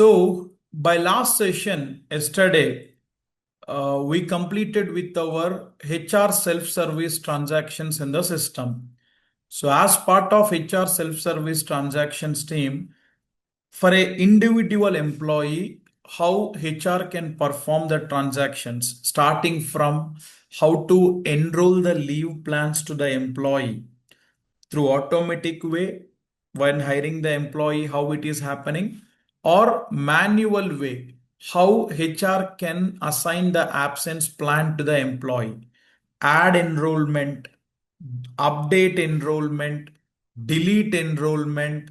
So, by last session yesterday, we completed with our HR self-service transactions in the system. So, as part of HR self-service transactions team, for a individual employee, how HR can perform the transactions, starting from how to enroll the leave plans to the employee through automatic way when hiring the employee, how it is happening, or manual way, how HR can assign the absence plan to the employee, add enrollment, update enrollment, delete enrollment,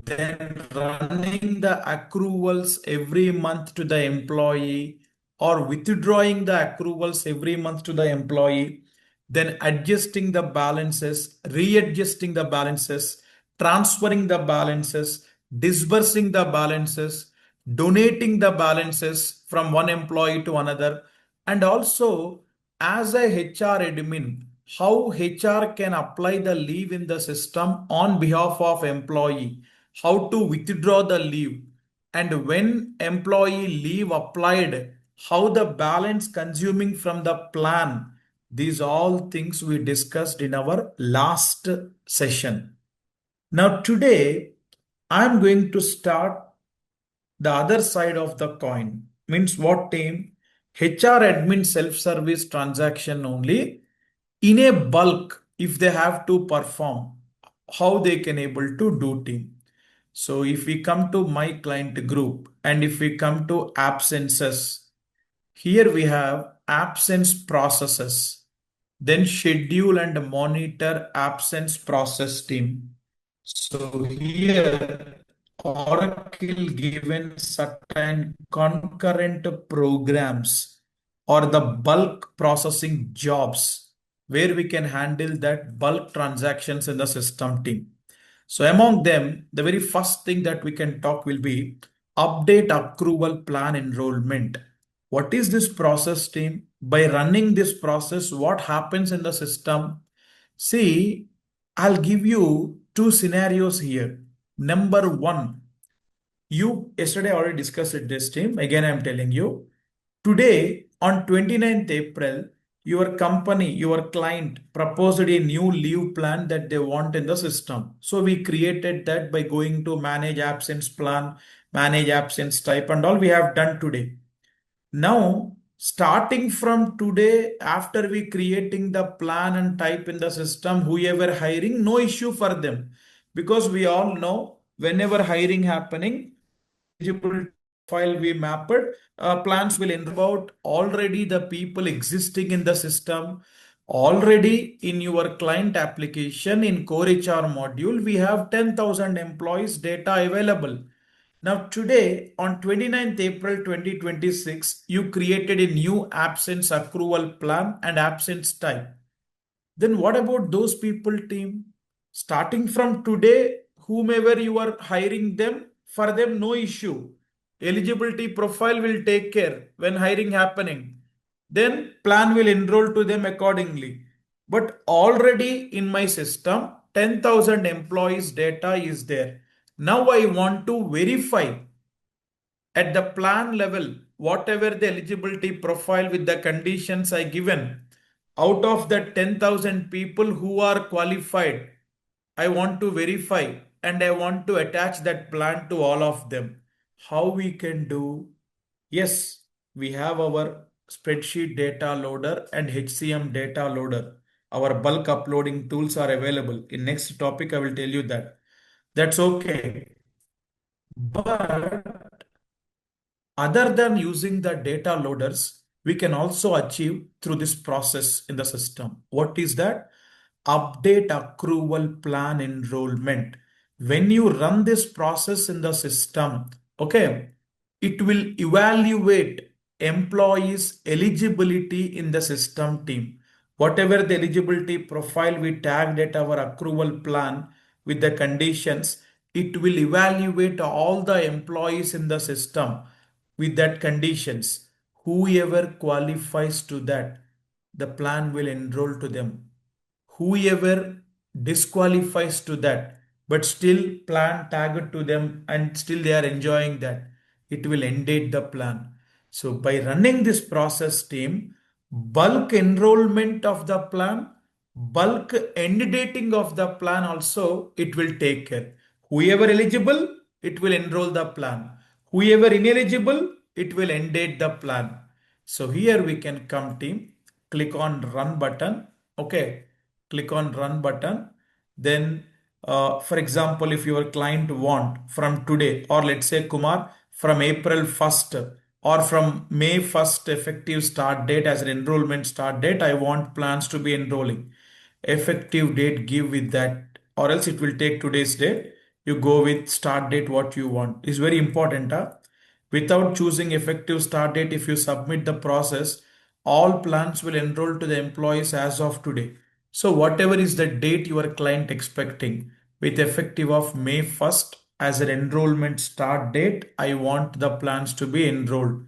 then running the accruals every month to the employee or withdrawing the accruals every month to the employee, then adjusting the balances, readjusting the balances, transferring the balances, disbursing the balances, donating the balances from one employee to another, and also as a HR admin, how HR can apply the leave in the system on behalf of employee, how to withdraw the leave, and when employee leave applied, how the balance consuming from the plan. These all things we discussed in our last session. Now today I'm going to start the other side of the coin. Means what team? HR admin self-service transaction only in a bulk if they have to perform, how they can able to do team. So if we come to my client group and if we come to absences, here we have absence processes, then schedule and monitor absence process team. So here Oracle given certain concurrent programs or the bulk processing jobs where we can handle that bulk transactions in the system team. So among them, the very first thing that we can talk will be update accrual plan enrollment. What is this process team? By running this process, what happens in the system? See, I'll give you two scenarios here. Number one, you yesterday already discussed it this team. Again, I'm telling you. Today, on 29th April, your company, your client proposed a new leave plan that they want in the system. So we created that by going to manage absence plan, manage absence type and all we have done today. Now, starting from today, after we creating the plan and type in the system, whoever hiring, no issue for them. Because we all know whenever hiring happening, eligible file we mapped, plans will about already the people existing in the system. Already in your client application in Core HR module, we have 10,000 employees data available. Now today on 29th April 2026, you created a new absence accrual plan and absence type. Then what about those people team? Starting from today, whomever you are hiring them, for them no issue. Eligibility profile will take care when hiring happening. Then plan will enroll to them accordingly. But already in my system, 10,000 employees data is there. Now I want to verify at the plan level, whatever the eligibility profile with the conditions I given, out of the 10,000 people who are qualified, I want to verify and I want to attach that plan to all of them. How we can do? Yes, we have our spreadsheet data loader and HCM data loader. Our bulk uploading tools are available. In next topic, I will tell you that. That's okay. But other than using the data loaders, we can also achieve through this process in the system. What is that? Update accrual plan enrollment. When you run this process in the system, okay, it will evaluate employees' eligibility in the system team. Whatever the eligibility profile we tagged at our accrual plan with the conditions, it will evaluate all the employees in the system with that conditions. Whoever qualifies to that, the plan will enroll to them. Whoever disqualifies to that, but still plan tagged to them and still they are enjoying that, it will end date the plan. So by running this process team, bulk enrollment of the plan, bulk end dating of the plan also, it will take care. Whoever eligible, it will enroll the plan. Whoever ineligible, it will end date the plan. So here we can come team, click on run button. Okay, click on run button. Then for example, if your client want from today, or let's say Kumar, from April 1st or from May 1st effective start date as an enrollment start date, I want plans to be enrolling. Effective date give with that, or else it will take today's date. You go with start date what you want. Is very important. Without choosing effective start date, if you submit the process, all plans will enroll to the employees as of today. So whatever is the date your client expecting, with effective of May 1st as an enrollment start date, I want the plans to be enrolled.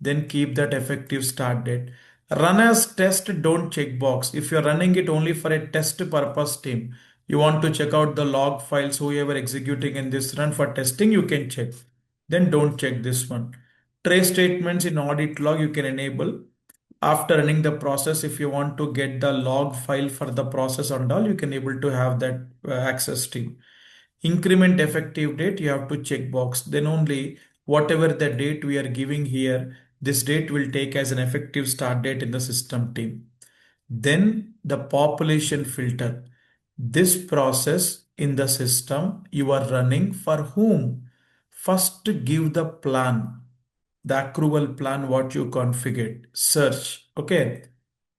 Then keep that effective start date. Run as test, don't check box. If you're running it only for a test purpose team, you want to check out the log files, whoever executing in this run for testing, you can check. Then don't check this one. Trace statements in audit log you can enable. After running the process, if you want to get the log file for the process and all, you can able to have that access team. Increment effective date, you have to check box. Then only whatever the date we are giving here, this date will take as an effective start date in the system team. Then the population filter. This process in the system you are running for whom? First give the plan, the accrual plan what you configured. Search, okay,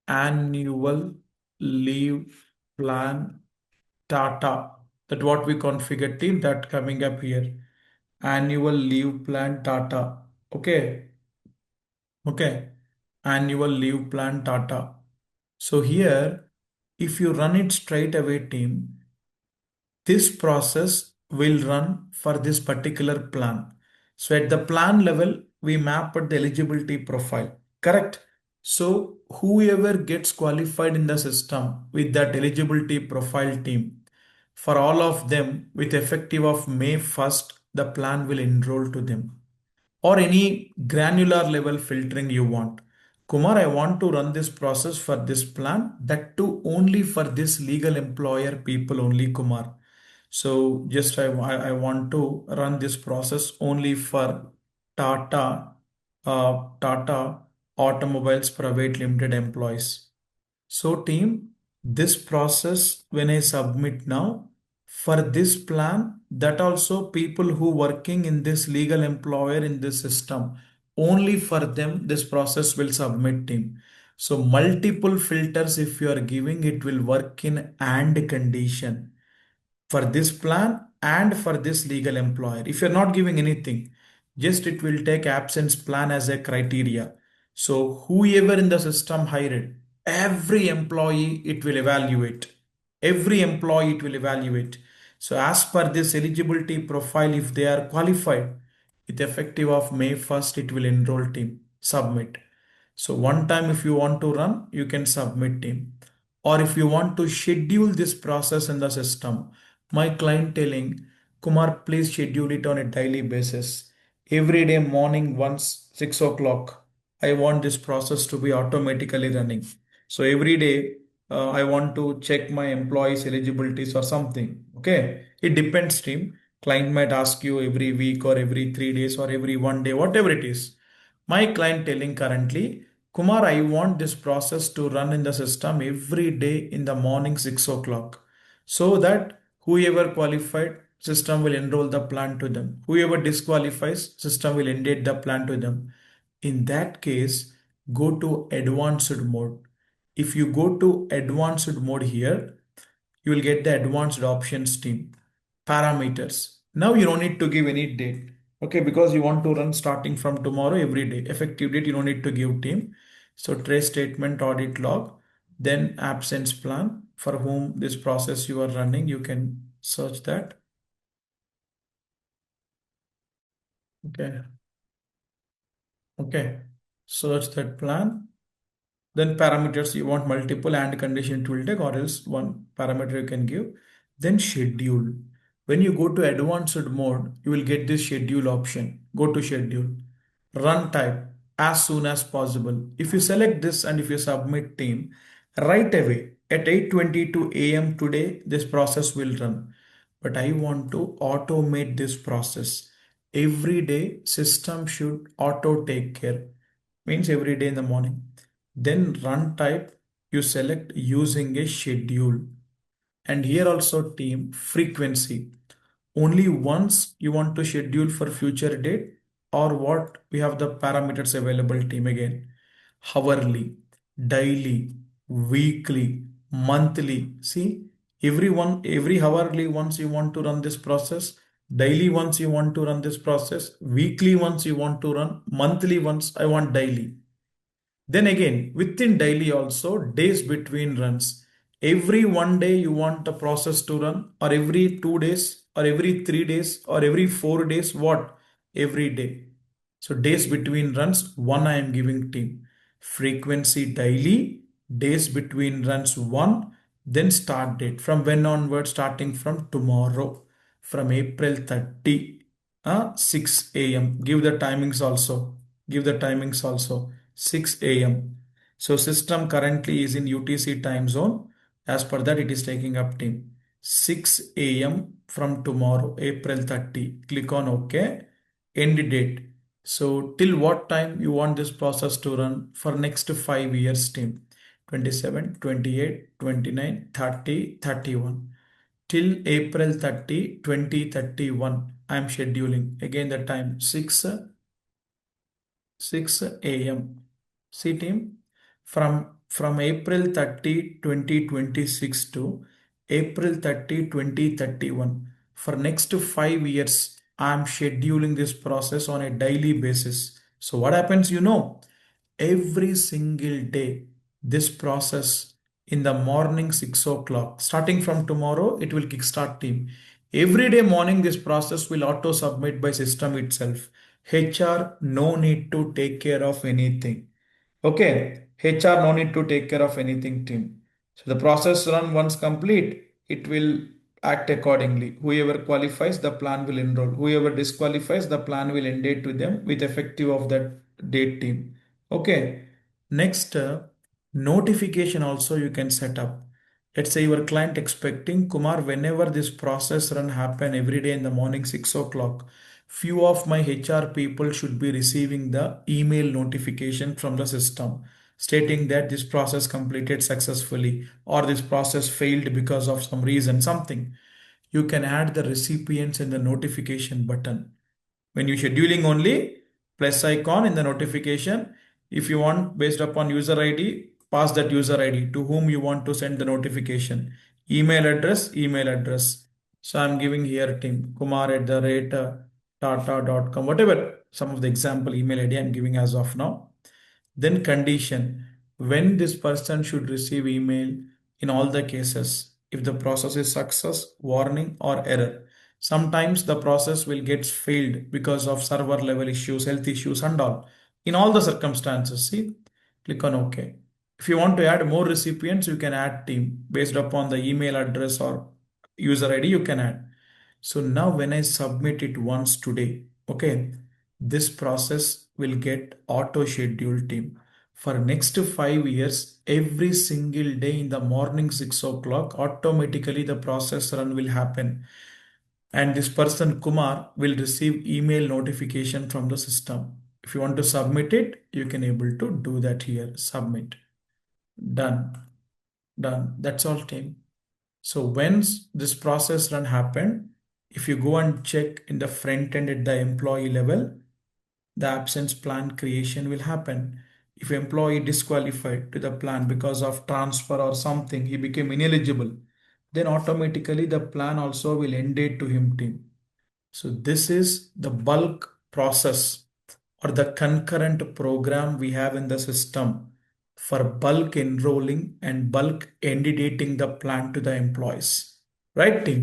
annual leave plan data. That what we configured team that coming up here. Annual leave plan data. Okay. Okay. Annual leave plan data. So here, if you run it straight away team, this process will run for this particular plan. So at the plan level, we map the eligibility profile, correct? So whoever gets qualified in the system with that eligibility profile team, for all of them with effective of May 1st, the plan will enroll to them, or any granular level filtering you want. Kumar, I want to run this process for this plan, that too only for this legal employer people only, Kumar. So just I want to run this process only for Tata Automobiles Private Limited employees. So team, this process when I submit now for this plan, that also people who working in this legal employer in this system, only for them this process will submit team. So multiple filters if you are giving, it will work in and condition for this plan and for this legal employer. If you're not giving anything, just it will take absence plan as a criteria. So whoever in the system hired, every employee it will evaluate. Every employee it will evaluate. So as per this eligibility profile, if they are qualified, with effective of May 1st, it will enroll team, submit. So one time if you want to run, you can submit team. Or if you want to schedule this process in the system, my client telling, Kumar, please schedule it on a daily basis. Every day morning once 6 o'clock, I want this process to be automatically running. So every day I want to check my employees eligibilities or something. Okay. It depends team. Client might ask you every week or every 3 days or every 1 day, whatever it is. My client telling currently, Kumar, I want this process to run in the system every day in the morning 6 o'clock, so that whoever qualified, system will enroll the plan to them. Whoever disqualifies, system will end the plan to them. In that case, go to advanced mode. If you go to advanced mode here, you will get the advanced options team. Parameters. Now you don't need to give any date. Okay, because you want to run starting from tomorrow every day. Effective date, you don't need to give team. So trace statement, audit log, then absence plan for whom this process you are running. You can search that. Okay. Okay. Search that plan. Then parameters, you want multiple and condition it will take, or else one parameter you can give. Then schedule. When you go to advanced mode, you will get this schedule option. Go to schedule, run type as soon as possible. If you select this and if you submit team, right away at 8:22 a.m. today, this process will run. But I want to automate this process. Every day, system should auto take care. Means every day in the morning. Then run type, you select using a schedule. And here also team frequency. Only once you want to schedule for future date, or what we have the parameters available team again. Hourly, daily, weekly, monthly. See, every hourly once you want to run this process, daily once you want to run this process, weekly once you want to run, monthly once I want daily. Then again, within daily also, days between runs. Every 1 day you want the process to run, or every 2 days, or every 3 days, or every 4 days, what? Every day. So days between runs, one I am giving team. Frequency daily, days between runs one, then start date. From when onward, starting from tomorrow, from April 30, 6 a.m. Give the timings also. Give the timings also. 6 a.m. So system currently is in UTC time zone. As per that, it is taking up team. 6 a.m. from tomorrow, April 30. Click on OK. End date. So till what time you want this process to run for next 5 years team? 27, 28, 29, 30, 31. Till April 30, 2031. I am scheduling. Again the time 6 a.m. See team, from April 30, 2026 to April 30, 2031. For next 5 years, I am scheduling this process on a daily basis. So what happens, every single day, this process in the morning 6 o'clock, starting from tomorrow, it will kickstart team. Every day morning, this process will auto submit by system itself. HR no need to take care of anything. Okay, HR no need to take care of anything team. So the process run once complete, it will act accordingly. Whoever qualifies, the plan will enroll. Whoever disqualifies, the plan will end date to them with effective of that date team. Okay. Next, notification also you can set up. Let's say your client expecting Kumar, whenever this process run happen every day in the morning 6 o'clock, few of my HR people should be receiving the email notification from the system stating that this process completed successfully or this process failed because of some reason, something. You can add the recipients in the notification button. When you're scheduling only, plus icon in the notification. If you want, based upon user ID, pass that user ID to whom you want to send the notification. Email address, email address. So I'm giving here team Kumar at the rate tata.com, whatever some of the example email ID I'm giving as of now. Then condition, when this person should receive email in all the cases, if the process is success, warning or error. Sometimes the process will get failed because of server level issues, health issues and all. In all the circumstances, see, click on OK. If you want to add more recipients, you can add team based upon the email address or user ID, you can add. So now when I submit it once today, okay, this process will get auto scheduled team. For next 5 years, every single day in the morning 6 o'clock, automatically the process run will happen. And this person Kumar will receive email notification from the system. If you want to submit it, you can able to do that here. Submit. Done. Done. That's all team. So once this process run happened, if you go and check in the front end at the employee level, the absence plan creation will happen. If employee disqualified to the plan because of transfer or something, he became ineligible, then automatically the plan also will end date to him team. So this is the bulk process or the concurrent program we have in the system for bulk enrolling and bulk end dating the plan to the employees. Right team?